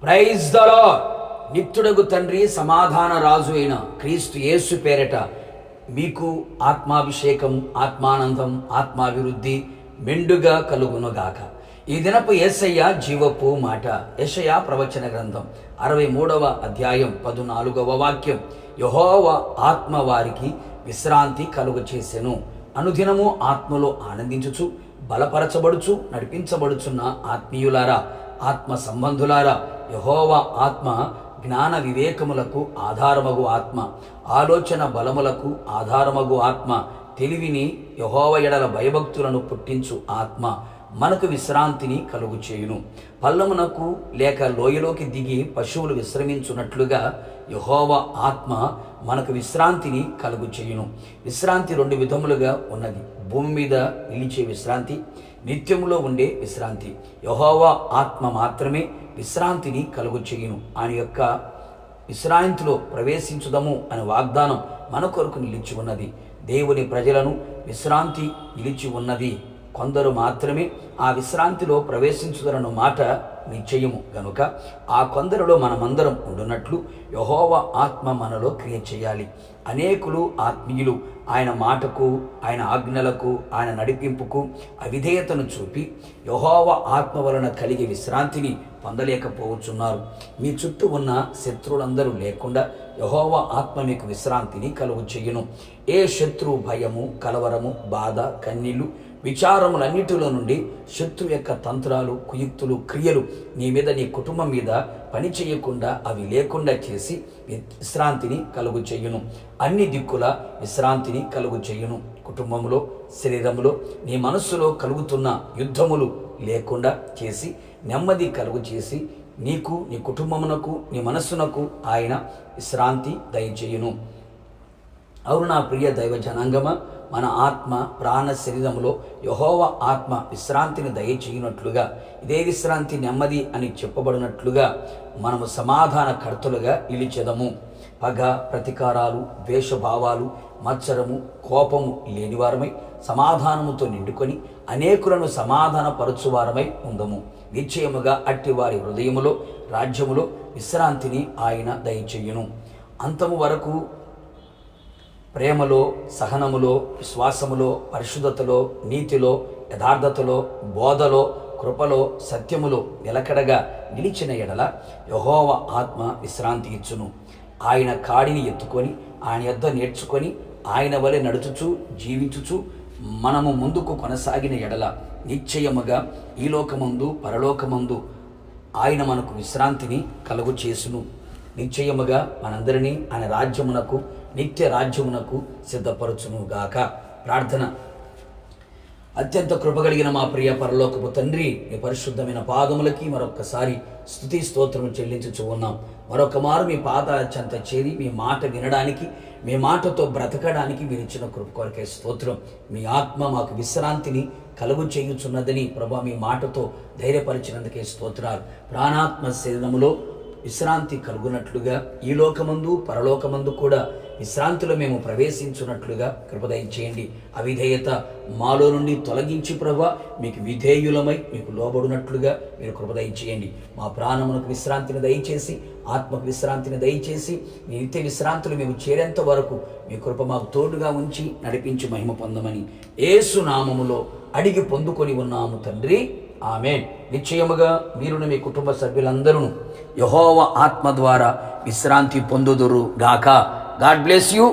Praise the lord. నిత్యుడగు తండ్రి, సమాధాన రాజు అయిన క్రీస్తు యేసు పేరట మీకు ఆత్మాభిషేకం, ఆత్మానందం, ఆత్మాభివృద్ధి మెండుగా కలుగునుగాక. ఈ దినపు యేసయ్య జీవపు మాట. యెషయా ప్రవచన గ్రంథం 63వ అధ్యాయం 14వ వాక్యం. యెహోవా ఆత్మ వారికి విశ్రాంతి కలుగ చేసెను. అనుదినము ఆత్మలో ఆనందించుచు బలపరచబడుచు నడిపించబడుచున్న ఆత్మీయులారా, ఆత్మ సంబంధులారా, యెహోవా ఆత్మ జ్ఞాన వివేకములకు ఆధారమగు ఆత్మ, ఆలోచన బలములకు ఆధారమగు ఆత్మ, తెలివిని యెహోవా ఎడల భయభక్తులను పుట్టించు ఆత్మ మనకు విశ్రాంతిని కలుగు చేయును. పల్లమునకు లేక లోయలోకి దిగి పశువులు విశ్రమించున్నట్లుగా యెహోవా ఆత్మ మనకు విశ్రాంతిని కలుగు చేయును. విశ్రాంతి రెండు విధములుగా ఉన్నది. భూమి మీద నిలిచే విశ్రాంతి, నిత్యములో ఉండే విశ్రాంతి. యెహోవా ఆత్మ మాత్రమే విశ్రాంతిని కలుగు చేయును. ఆయన యొక్క విశ్రాంతిలో ప్రవేశించుదము అనే వాగ్దానం మన కొరకు నిలిచి ఉన్నది. దేవుని ప్రజలను విశ్రాంతి నిలిచి ఉన్నది. కొందరు మాత్రమే ఆ విశ్రాంతిలో ప్రవేశించుదరన్న మాట నిశ్చయము గనుక ఆ కొందరిలో మనమందరం ఉండునట్లు యెహోవా ఆత్మ మనలో క్రియ చేయాలి. అనేకులు ఆత్మీయులు ఆయన మాటకు, ఆయన ఆజ్ఞలకు, ఆయన నడిపింపుకు అవిధేయతను చూపి యెహోవా ఆత్మ వలన కలిగే విశ్రాంతిని పొందలేకపోవచ్చున్నారు. మీ చుట్టూ ఉన్న శత్రువులందరూ లేకుండా యెహోవా ఆత్మ మీకు విశ్రాంతిని కలుగు చేయును. ఏ శత్రువు భయము, కలవరము, బాధ, కన్నీళ్లు, విచారములన్నిటిలో నుండి శత్రు యొక్క తంత్రాలు, కుయుక్తులు, క్రియలు నీ మీద, నీ కుటుంబం మీద పని చేయకుండా, అవి లేకుండా చేసి విశ్రాంతిని కలుగు చేయును. అన్ని దిక్కుల విశ్రాంతిని కలుగు చేయును. కుటుంబంలో, శరీరంలో, నీ మనస్సులో కలుగుతున్న యుద్ధములు లేకుండా చేసి నెమ్మది కలుగు చేసి నీకు, నీ కుటుంబమునకు, నీ మనస్సునకు ఆయన విశ్రాంతి దయచేయును. అవును నా ప్రియ దైవ జనాంగమ, మన ఆత్మ, ప్రాణ, శరీరములో యెహోవా ఆత్మ విశ్రాంతిని దయచేయునట్లుగా, ఇదే విశ్రాంతి నెమ్మది అని చెప్పబడినట్లుగా మనము సమాధాన కర్తలుగా నిలిచెదము. పగ, ప్రతీకారాలు, ద్వేషభావాలు, మత్సరము, కోపము లేనివారమై సమాధానముతో నిండుకొని అనేకులను సమాధానపరచువారమై ఉందము. నిశ్చయముగా అట్టివారి హృదయములో, రాజ్యములో విశ్రాంతిని ఆయన దయచేయును. అంతము వరకు ప్రేమలో, సహనములో, విశ్వాసములో, పరిశుద్ధతలో, నీతిలో, యథార్థతలో, బోధలో, కృపలో, సత్యములో నిలకడగా నిలిచిన ఎడల యెహోవా ఆత్మ విశ్రాంతి ఇచ్చును. ఆయన కాడిని ఎత్తుకొని ఆయన యొద్ద నేర్చుకొని ఆయన వలె నడుచుచు జీవించుచు మనము ముందుకు కొనసాగిన ఎడల నిశ్చయముగా ఈ లోకమందు, పరలోకమందు ఆయన మనకు విశ్రాంతిని కలుగు చేసును. నిశ్చయముగా మనందరినీ ఆయన రాజ్యమునకు, నిత్య రాజ్యమునకు సిద్ధపరచునుగాక. ప్రార్థన. అత్యంత కృపగలిగిన మా ప్రియ పరలోకపు తండ్రి, మీ పరిశుద్ధమైన పాదములకి మరొక్కసారి స్తుతి స్తోత్రము చెల్లించుచు ఉన్నాం. మరొక మారు మీ పాదాల చెంత చేరి మీ మాట వినడానికి, మీ మాటతో బ్రతకడానికి మీరు ఇచ్చిన కృప కొరకే స్తోత్రం. మీ ఆత్మ మాకు విశ్రాంతిని కలుగు చేయుచున్నదని ప్రభా మీ మాటతో ధైర్యపరిచినందుకే స్తోత్రాలు. ప్రాణాత్మ శరీరములో విశ్రాంతి కలుగునట్లుగా ఈ లోకమందు, పరలోకమందు కూడా విశ్రాంతిలో మేము ప్రవేశించున్నట్లుగా కృపదయం చేయండి. అవిధేయత మాలో నుండి తొలగించి ప్రభా మీకు విధేయులమై మీకు లోబడినట్లుగా మీరు కృపదయం చేయండి. మా ప్రాణమునకు విశ్రాంతిని దయచేసి, ఆత్మకు విశ్రాంతిని దయచేసి, మీ నిత్య విశ్రాంతులు మేము చేరేంత వరకు మీ కృప మాకు తోడుగా ఉంచి నడిపించి మహిమ పొందమని యేసు నామములో అడిగి పొందుకొని ఉన్నాము తండ్రి, ఆమేన్. నిశ్చయముగా మీరును మీ కుటుంబ సభ్యులందరూ యెహోవా ఆత్మ ద్వారా విశ్రాంతి పొందుదురు గాక. God bless you.